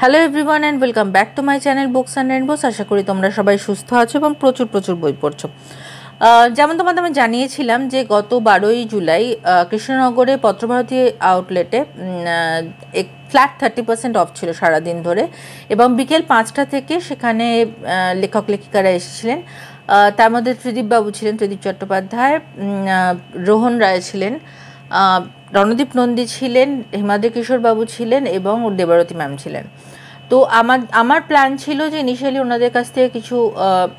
Hello everyone and welcome back to my channel Books and Rainbows. আশা করি তোমরা সবাই সুস্থ আছো এবং প্রচুর প্রচুর বই পড়ছো। যেমন তোমাদের আমি জানিয়েছিলাম যে গত 12ই জুলাই কৃষ্ণনগরে পত্রভারতী আউটলেটে ফ্ল্যাট 30% অফ ছিল সারাদিন ধরে, এবং বিকেল 5টা থেকে সেখানে লেখক লেখিকারা এসেছিলেন। তার মধ্যে ত্রিদীপ বাবু ছিলেন, ত্রিদীপ চট্টোপাধ্যায়, রোহন রায় ছিলেন, রণদীপ নন্দী ছিলেন, হিমাদ্রি কিশোর বাবু ছিলেন এবং দেবারতী ম্যাম ছিলেন। তো আমার প্ল্যান ছিল যে ইনিশিয়ালি ওনাদের কাছ থেকে কিছু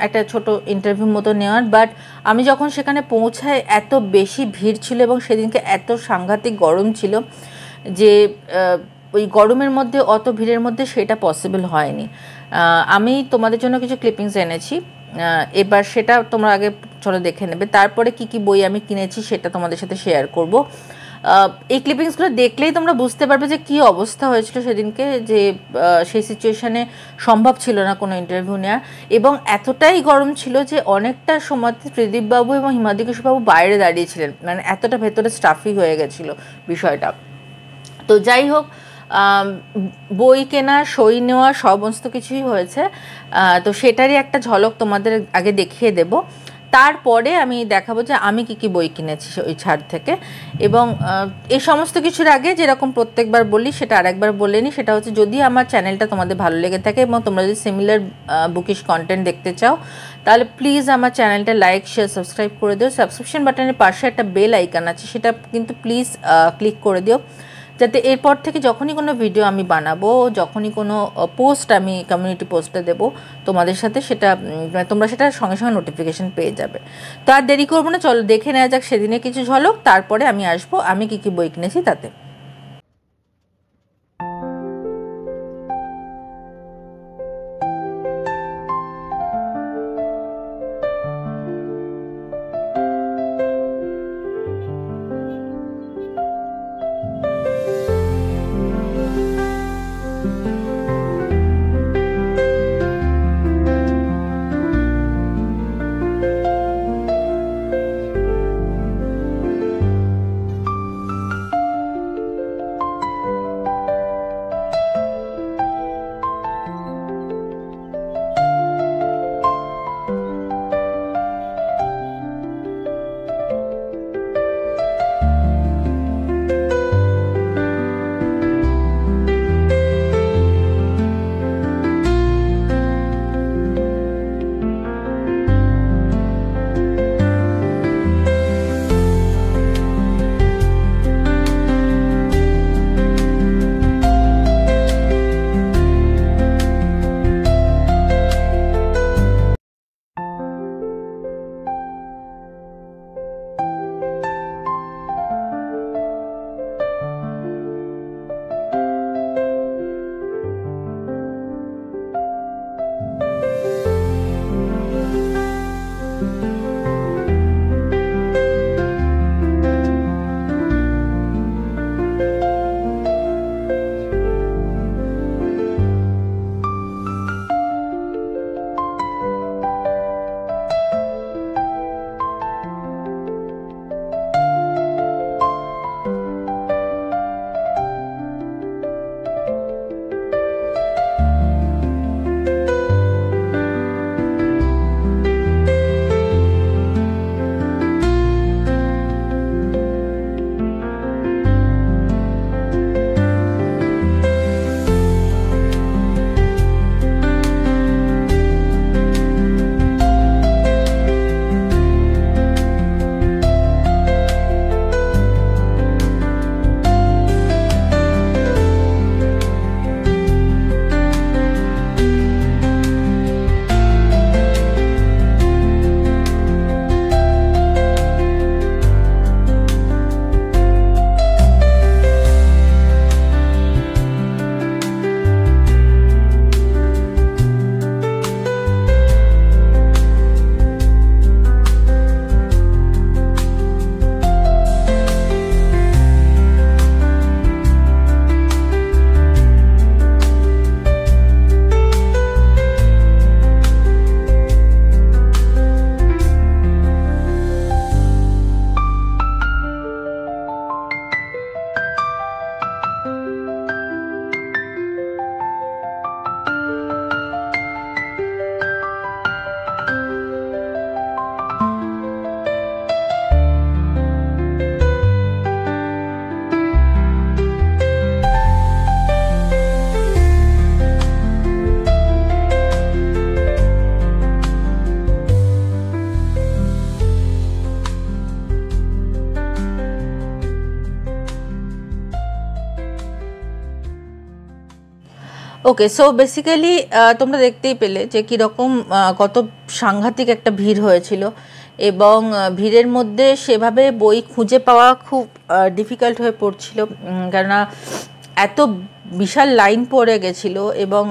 একটা ছোট ইন্টারভিউ মতো নেওয়ার, বাট আমি যখন সেখানে পৌঁছাই এত বেশি ভিড় ছিল এবং সেদিনকে এত সাংঘাতিক গরম ছিল যে ওই গরমের মধ্যে অত ভিড়ের মধ্যে সেটা পসিবল হয়নি। আমি তোমাদের জন্য কিছু ক্লিপিংস এনেছি, এবার সেটা তোমরা আগে চলো দেখে নেবে, তারপরে কি কি বই আমি কিনেছি সেটা তোমাদের সাথে শেয়ার করব। এই ক্লিপিংসগুলো দেখলেই তোমরা বুঝতে পারবে যে কী অবস্থা হয়েছিল সেদিনকে, যে সেই সিচুয়েশানে সম্ভব ছিল না কোনো ইন্টারভিউ নেওয়া, এবং এতটাই গরম ছিল যে অনেকটা সময় ত্রিদীপবাবু এবং হিমাদ্রি কিশোরবাবু বাইরে দাঁড়িয়েছিলেন, মানে এতটা ভেতরে স্টাফি হয়ে গেছিলো বিষয়টা। তো যাই হোক, বই কেনা, সই নেওয়া সমস্ত কিছুই হয়েছে। তো সেটারই একটা ঝলক তোমাদের আগে দেখিয়ে দেব, তারপরে আমি দেখাবো যে আমি কি কি বই কিনেছি ওই ছাড় থেকে। এবং এই সমস্ত কিছুর আগে যেরকম প্রত্যেকবার বলি সেটা আরেকবার বলে নিই, সেটা হচ্ছে যদি আমার চ্যানেলটা তোমাদের ভালো লেগে থাকে এবং তোমরা যদি সিমিলার বুকিশ কন্টেন্ট দেখতে চাও তাহলে প্লিজ আমার চ্যানেলটা লাইক, শেয়ার, সাবস্ক্রাইব করে দিও। সাবস্ক্রিপশন বাটনের পাশে একটা বেল আইকন আছে, সেটা কিন্তু প্লিজ ক্লিক করে দিও, যাতে এরপর থেকে যখনই কোনো ভিডিও আমি বানাবো, যখনই কোনো পোস্ট আমি কমিউনিটি পোস্টে দেবো তোমাদের সাথে, সেটা তোমরা সেটা সঙ্গে সঙ্গে নোটিফিকেশান পেয়ে যাবে। তো আর দেরি করবো না, চলো দেখে নেওয়া যাক সেদিনে কিছু ঝলক, তারপরে আমি আসবো আমি কী কী বই কিনেছি তাতে। ওকে, সো বেসিক্যালি তোমরা দেখতেই পেলে যে কীরকম কত সাংঘাতিক একটা ভিড় হয়েছিল, এবং ভিড়ের মধ্যে সেভাবে বই খুঁজে পাওয়া খুব ডিফিকাল্ট হয়ে পড়ছিল, কেননা এত বিশাল লাইন পড়ে গেছিলো, এবং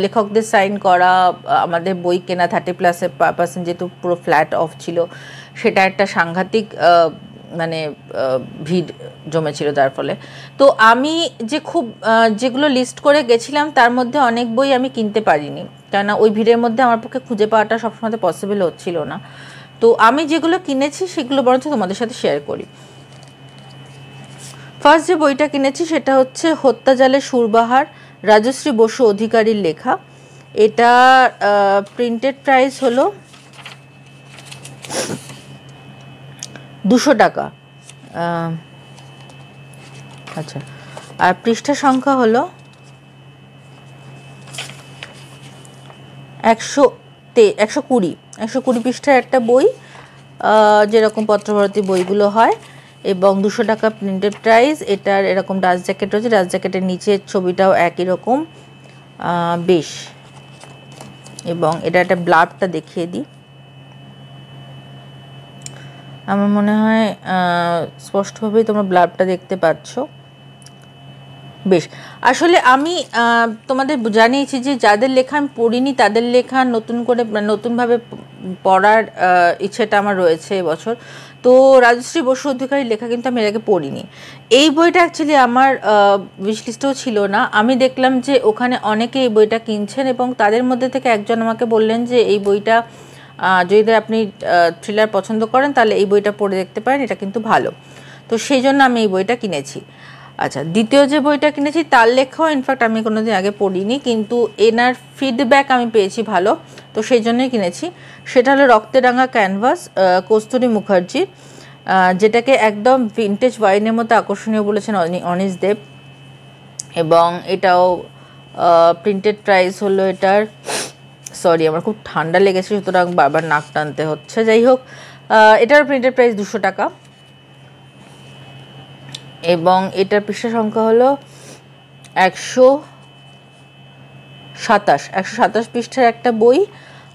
লেখকদের সাইন করা, আমাদের বই কেনা 30+% যেহেতু পুরো ফ্ল্যাট অফ ছিল, সেটা একটা সাংঘাতিক মানে ভিড় জমেছিল যার ফলে। তো আমি যে খুব যেগুলো লিস্ট করে গেছিলাম তার মধ্যে অনেক বই আমি কিনতে পারিনি, কেননা ওই ভিড়ের মধ্যে আমার পক্ষে খুঁজে পাওয়াটা সবসময় পসিবল হচ্ছিল না। তো আমি যেগুলো কিনেছি সেগুলো বরঞ্চ তোমাদের সাথে শেয়ার করি। ফার্স্ট যে বইটা কিনেছি সেটা হচ্ছে হত্যাজালে সুরবাহার, রাজশ্রী বসু অধিকারীর লেখা। এটা প্রিন্টেড প্রাইস হলো 200 টাকা। আচ্ছা, আর পৃষ্ঠা সংখ্যা হলো 120 পৃষ্ঠার একটা বই, যেরকম পত্রভারতী বইগুলো হয়, এবং 200 টাকা প্রিন্টেড প্রাইস। এটার এরকম ডাস্ট জ্যাকেট রয়েছে, ডাস্ট জ্যাকেটের নিচের ছবিটাও একই রকম, বেশ। এবং এটা একটা ব্লাবটা দেখিয়ে দিই, আমার মনে হয় স্পষ্টভাবেই তোমরা ব্লাবটা দেখতে পাচ্ছ। বেশ, আসলে আমি তোমাদের জানিয়েছি যে যাদের লেখা আমি পড়িনি তাদের লেখা নতুন করে নতুনভাবে পড়ার ইচ্ছেটা আমার রয়েছে এবছর। তো রাজশ্রী বসু অধিকারীর লেখা কিন্তু আমি এর আগে পড়িনি। এই বইটা অ্যাকচুয়ালি আমার উইশলিস্টেও ছিল না। আমি দেখলাম যে ওখানে অনেকে এই বইটা কিনছেন, এবং তাদের মধ্যে থেকে একজন আমাকে বললেন যে এই বইটা যদি আপনি থ্রিলার পছন্দ করেন তাহলে এই বইটা পড়ে দেখতে পারেন, এটা কিন্তু ভালো। তো সেই জন্য আমি এই বইটা কিনেছি। আচ্ছা, দ্বিতীয় যে বইটা কিনেছি তার লেখাও ইনফ্যাক্ট আমি কোনোদিন আগে পড়িনি, কিন্তু এনার ফিডব্যাক আমি পেয়েছি ভালো, তো সেই জন্যই কিনেছি। সেটা হলো রক্তে রাঙা ক্যানভাস, কস্তুরী মুখার্জি, যেটাকে একদম ভিন্টেজ ওয়াইনের মতো আকর্ষণীয় বলেছেন অনিশ দেব। এবং এটাও প্রিন্টেড প্রাইস হলো এটার, সরি আমার খুব ঠান্ডা লেগেছে সুতরাং বারবার নাক টানতে হচ্ছে, যাই হোক, এটার প্রিন্টেড প্রাইস 200 টাকা। এবং এটার পৃষ্ঠা সংখ্যা হলো 127 পৃষ্ঠার একটা বই।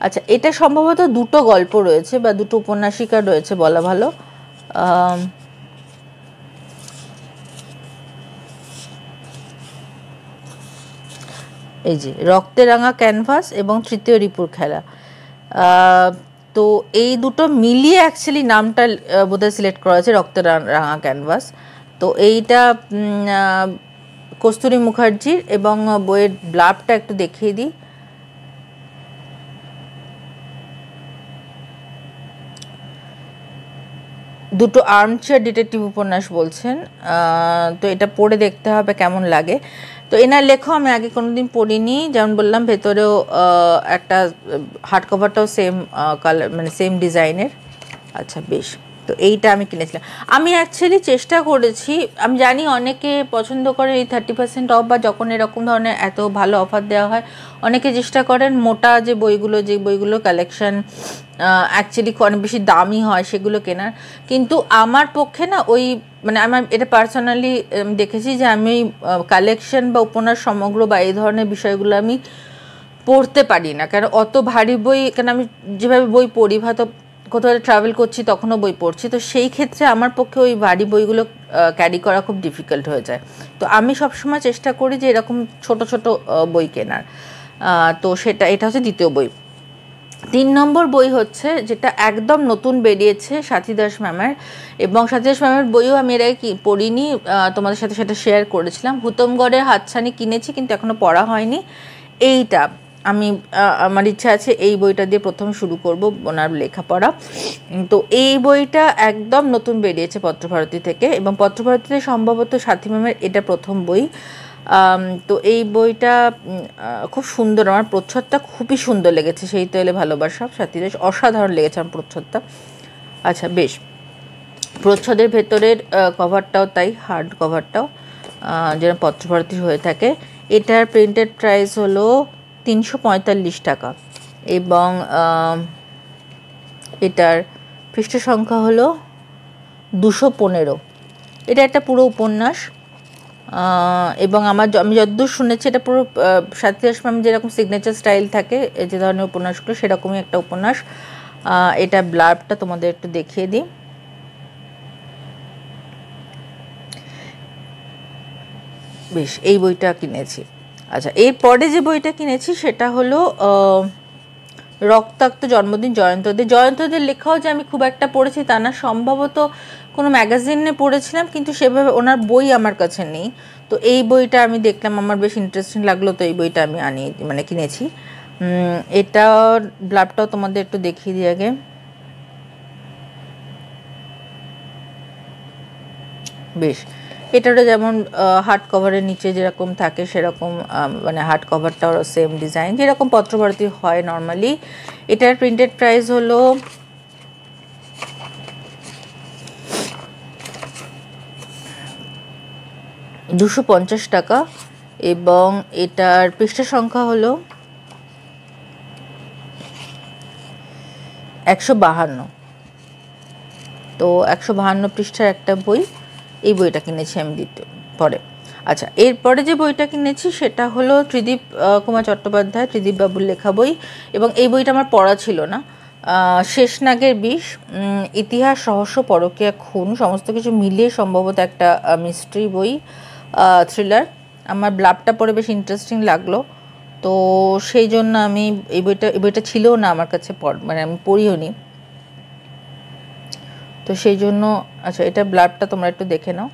আচ্ছা, এটা সম্ভবত দুটো গল্প রয়েছে বা দুটো উপন্যাসিকা রয়েছে বলা ভালো। এই যে রক্তে রাঙা ক্যানভাস এবং তৃতীয় রিপুর খেলা, তো এই দুটো মিলিয়ে অ্যাকচুয়ালি নামটা বোধহয় সিলেক্ট করা হয়েছে রক্তে রাঙা ক্যানভাস। তো এইটা কস্তুরী মুখার্জির, এবং বইয়ের ব্লাবটা একটু দেখিয়ে দিই। দুটো আর্মচেয়ার ডিটেকটিভ উপন্যাস বলছেন, তো এটা পড়ে দেখতে হবে কেমন লাগে। তো এনার লেখা আমি আগে কোনোদিন পড়িনি, যেমন বললাম ভেতরেও একটা হার্ড কভারটাও সেম কালার মানে সেম ডিজাইনের। আচ্ছা বেশ, তো এইটা আমি কিনেছিলাম। আমি অ্যাকচুয়ালি চেষ্টা করেছি, আমি জানি অনেকে পছন্দ করে এই 30% অফ বা যখন এরকম ধরনের এত ভালো অফার দেওয়া হয়, অনেকে চেষ্টা করেন মোটা যে বইগুলো কালেকশন অ্যাকচুয়ালি অনেক বেশি দামি হয় সেগুলো কেনার, কিন্তু আমার পক্ষে না ওই মানে আমার এটা পার্সোনালি দেখেছি যে আমি কালেকশন বা উপন্যাস সমগ্র বা এই ধরনের বিষয়গুলো আমি পড়তে পারি না, কারণ অত ভারী বই, কারণ আমি যেভাবে বই পড়ি হয়তো কোথাও ট্রাভেল করছি তখনও বই পড়ছি, তো সেই ক্ষেত্রে আমার পক্ষে ওই ভারী বইগুলো ক্যারি করা খুব ডিফিকাল্ট হয়ে যায়। তো আমি সবসময় চেষ্টা করি যে এরকম ছোট ছোট বই কেনার। তো এটা হচ্ছে দ্বিতীয় বই। 3 নম্বর বই হচ্ছে যেটা একদম নতুন বেরিয়েছে, সাথী দাস ম্যামের, এবং সাথী দাস ম্যামের বইও আমি এর আগে পড়িনি, তোমাদের সাথে সেটা শেয়ার করেছিলাম। হুতমগড়ের হাতছানি কিনেছি কিন্তু এখনও পড়া হয়নি। এইটা আমি আমার ইচ্ছা আছে এই বইটা দিয়ে প্রথম শুরু করব ওনার লেখাপড়া। তো এই বইটা একদম নতুন বেরিয়েছে পত্রভারতী থেকে, এবং পত্রভারতীতে সম্ভবত সাথী ম্যামের এটা প্রথম বই। তো এই বইটা খুব সুন্দর, আমার প্রচ্ছদটা খুবই সুন্দর লেগেছে, সেই তো এলে ভালোবাসা সাথী দাস, অসাধারণ লেগেছে আমার প্রচ্ছদটা। আচ্ছা বেশ, প্রচ্ছদের ভেতরের কভারটাও তাই, হার্ড কভারটাও যেন পত্রভারতীর হয়ে থাকে। এটার প্রিন্টেড প্রাইস হলো 345 টাকা, এবং এটার পৃষ্ঠা সংখ্যা হলো 215। এটা একটা পুরো উপন্যাস, এবং আমি যতদূর শুনেছি এটা পুরো সাথীদাস ম্যাম যেরকম সিগনেচার স্টাইল থাকে যে ধরনের উপন্যাসগুলো সেরকমই একটা উপন্যাস। এটা ব্লার্বটা তোমাদের একটু দেখিয়ে দিই। বেশ, এই বইটা কিনেছি। আচ্ছা, এরপরে যে বইটা কিনেছি সেটা হলো রক্তাক্ত জন্মদিন জয়ন্তদের। জয়ন্তদের লেখাও যে আমি খুব একটা পড়েছি তা না, সম্ভবত কোনো ম্যাগাজিনে পড়েছিলাম, কিন্তু সেভাবে ওনার বই আমার কাছে নেই। তো এই বইটা আমি দেখলাম, আমার বেশ ইন্টারেস্টিং লাগলো, তো এই বইটা আমি কিনেছি। এটা ব্লাবটাও তোমাদের একটু দেখিয়ে দিই আগে। বেশ, এটারও যেমন হার্ড কভারের নিচে যেরকম থাকে সেরকম, মানে হার্ড কভারটাও সেম ডিজাইন যেরকম পত্রভারতী হয় নর্মালি। এটার প্রিন্টেড প্রাইস হলো 250 টাকা এবং এটার পৃষ্ঠা সংখ্যা হলো 152। তো 152 পৃষ্ঠার একটা বই, এই বইটা কিনেছি আমি পরে। আচ্ছা, এরপরে যে বইটা কিনেছি সেটা হলো ত্রিদীপ কুমার চট্টোপাধ্যায়, ত্রিদীপ বাবুর লেখা বই, এবং এই বইটা আমার পড়া ছিল না। শেষনাগের বিষ, ইতিহাস, রহস্য, পরকীয়া, খুন সমস্ত কিছু মিলিয়ে সম্ভবত একটা মিস্ট্রি বই, থ্রিলার। আমার ব্লাবটা পড়ে বেশ ইন্টারেস্টিং লাগলো, তো সেই জন্য আমি এই বইটা ছিলও না আমার কাছে, মানে আমি পড়িও নি, তো সেই জন্য। আচ্ছা, এটা ব্লাবটা তোমরা একটু দেখে নাও।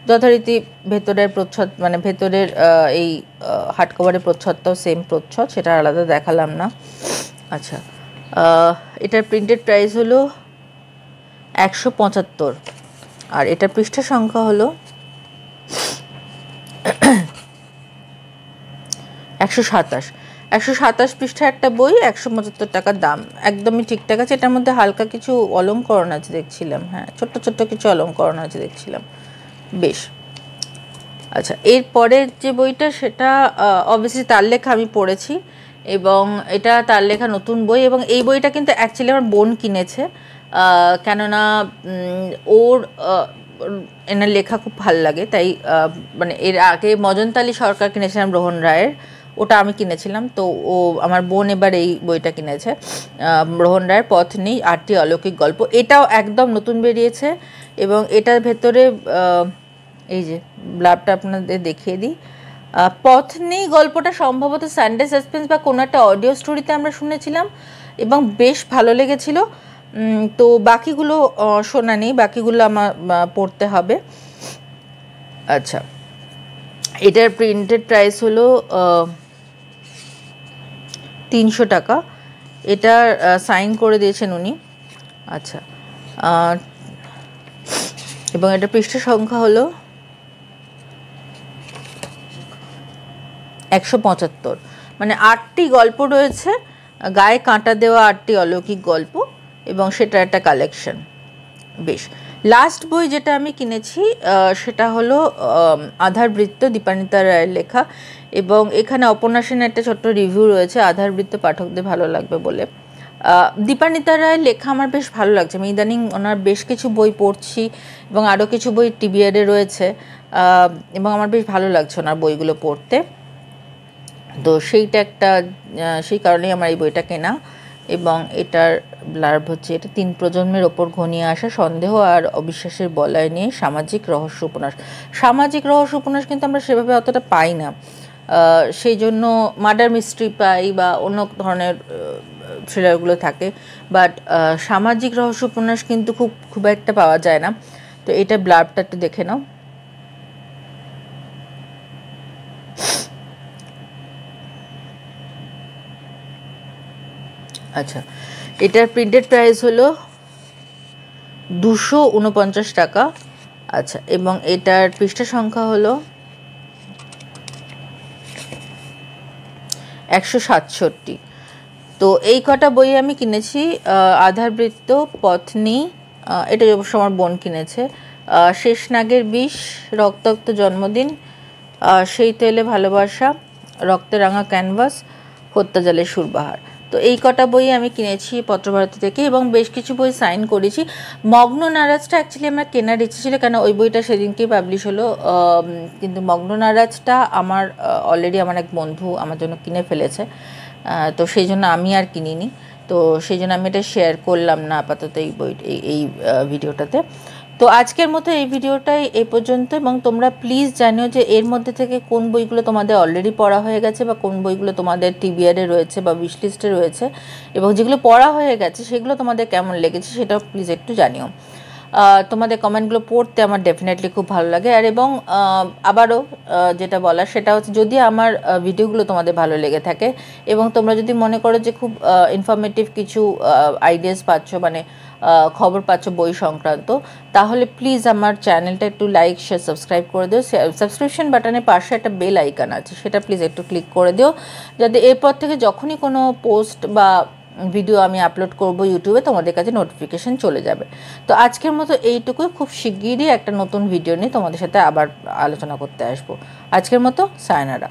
যথারীতি ভেতরের প্রচ্ছদ, মানে ভেতরের এই হার্ড কভারের প্রচ্ছদটাও সেম প্রচ্ছদ, সেটা আলাদা দেখালাম না। আচ্ছা, এটার প্রিন্টেড প্রাইস হলো 175 আর এটার পৃষ্ঠা সংখ্যা হলো 127 পৃষ্ঠা একটা বই, 175 টাকার দাম, একদমই ঠিকঠাক আছে। এটার মধ্যে হালকা কিছু অলংকরণ আছে দেখছিলাম, হ্যাঁ ছোট্ট ছোট্ট কিছু অলংকরণ আছে দেখছিলাম। বেশ, আচ্ছা, এরপরের যে বইটা সেটা অবভিয়াসলি তার লেখা আমি পড়েছি, এবং এটা তার লেখা নতুন বই, এবং এই বইটা কিন্তু অ্যাকচুয়ালি আমার বোন কিনেছে, কেননা ওর এনার লেখা খুব ভাল লাগে, তাই মানে এর আগে মজনতালী সরকার কিনেছিলাম রোহন রায়ের, ওটা আমি কিনেছিলাম, তো ও আমার বোন এবার এই বইটা কিনেছে, রোহন রায়ের পথ নেই 8টি অলৌকিক গল্প। এটাও একদম নতুন বেরিয়েছে, এবং এটার ভেতরে এই যে ব্লাবটা আপনাদের দেখিয়ে দিই। পথ নেই গল্পটা সম্ভবত সানডে সাসপেন্স বা কোনো একটা অডিও স্টোরিতে আমরা শুনেছিলাম, এবং বেশ ভালো লেগেছিল। তো বাকিগুলো শোনা নেই, বাকিগুলো আমার পড়তে হবে। আচ্ছা, এটার প্রিন্টেড প্রাইস হলো 300 টাকা। এটার সাইন করে দিয়েছেন উনি। আচ্ছা, এবং এটার পৃষ্ঠা সংখ্যা হলো 175, মানে 8টি গল্প রয়েছে, গায়ে কাঁটা দেওয়া 8টি অলৌকিক গল্প, এবং সেটা একটা কালেকশন। বেশ, লাস্ট বই যেটা আমি কিনেছি সেটা হলো আধার বৃত্ত, দীপানিতা রায়ের লেখা, এবং এখানে অপন্যাসের একটা ছোট্ট রিভিউ রয়েছে, আধার বৃত্ত পাঠকদের ভালো লাগবে বলে। দীপানিতা রায়ের লেখা আমার বেশ ভালো লাগছে, আমি ইদানিং ওনার বেশ কিছু বই পড়ছি, এবং আরও কিছু বই টিবিআরে রয়েছে, এবং আমার বেশ ভালো লাগছে ওনার বইগুলো পড়তে, তো সেইটা একটা, সেই কারণেই আমার এই বইটা কেনা। এবং এটার ব্লার্ব হচ্ছে, এটা 3 প্রজন্মের ওপর ঘনিয়ে আসা সন্দেহ আর অবিশ্বাসের বলয় নিয়ে সামাজিক রহস্য উপন্যাস। সামাজিক রহস্য উপন্যাস কিন্তু আমরা সেভাবে অতটা পাই না, সেই জন্য মার্ডার মিস্ট্রি পাই বা অন্য ধরনের থ্রিলারগুলো থাকে, বাট সামাজিক রহস্য উপন্যাস কিন্তু খুব একটা পাওয়া যায় না। তো এটা ব্লার্বটা একটু দেখে নাও। আচ্ছা, এটার প্রিন্টেড প্রাইস হলো 249 টাকা। আচ্ছা, এবং এটার পৃষ্ঠা সংখ্যা হলো 167। তো এই কটা বই আমি কিনেছি, আধার বৃত্ত, পত্নী, এটা অবশ্য আমার বোন কিনেছে, শেষনাগের বিষ, রক্তাক্ত জন্মদিন, সেই তেলে ভালোবাসা, রক্তে রাঙা ক্যানভাস, হত্যাজালের সুরবাহার। তো তো এই কটা বই আমি কিনেছি পত্রভারতী থেকে এবং বেশ কিছু বই সাইন করেছি। মগ্ন নারাজটা অ্যাকচুয়ালি আমার কেনার ইচ্ছে ছিল, কেন ওই বইটা সেদিনকেই পাবলিশ হলো, কিন্তু মগ্ন নারাজটা আমার অলরেডি আমার এক বন্ধু আমার জন্য কিনে ফেলেছে, তো সেই জন্য আমি আর কিনিনি। তো সেই জন্য আমি এটা শেয়ার করলাম না আপাতত এই বই এই ভিডিওটাতে। তো আজকের মতো এই ভিডিওটাই এই পর্যন্ত, এবং তোমরা প্লিজ জানিও যে এর মধ্যে থেকে কোন বইগুলো তোমাদের অলরেডি পড়া হয়ে গেছে বা কোন বইগুলো তোমাদের টিবিআরে রয়েছে বা উইশ লিস্টে রয়েছে, এবং যেগুলো পড়া হয়ে গেছে সেগুলো তোমাদের কেমন লেগেছে সেটাও প্লিজ একটু জানিও। তোমাদের কমেন্টগুলো পড়তে আমার ডেফিনেটলি খুব ভালো লাগে। আর এবং আবারও যেটা বলার সেটা হচ্ছে, যদি আমার ভিডিওগুলো তোমাদের ভালো লেগে থাকে এবং তোমরা যদি মনে করো যে খুব ইনফরমেটিভ কিছু আইডিয়াস পাচ্ছ, মানে খবর পাচ্ছ বই সংক্রান্ত, তাহলে প্লিজ আমার চ্যানেলটা একটু লাইক শেয়ার সাবস্ক্রাইব করে দিও। সাবস্ক্রিপশন বাটনের পাশে একটা বেল আইকন আছে, সেটা প্লিজ একটু ক্লিক করে দিও, যাতে এরপর থেকে যখনই কোনো পোস্ট বা ভিডিও আমি আপলোড করব ইউটিউবে তোমাদের কাছে নোটিফিকেশন চলে যাবে। তো আজকের মতো এইটুকুই, খুব শিগগিরই একটা নতুন ভিডিও নিয়ে তোমাদের সাথে আবার আলোচনা করতে আসবো। আজকের মতো সায়নারা।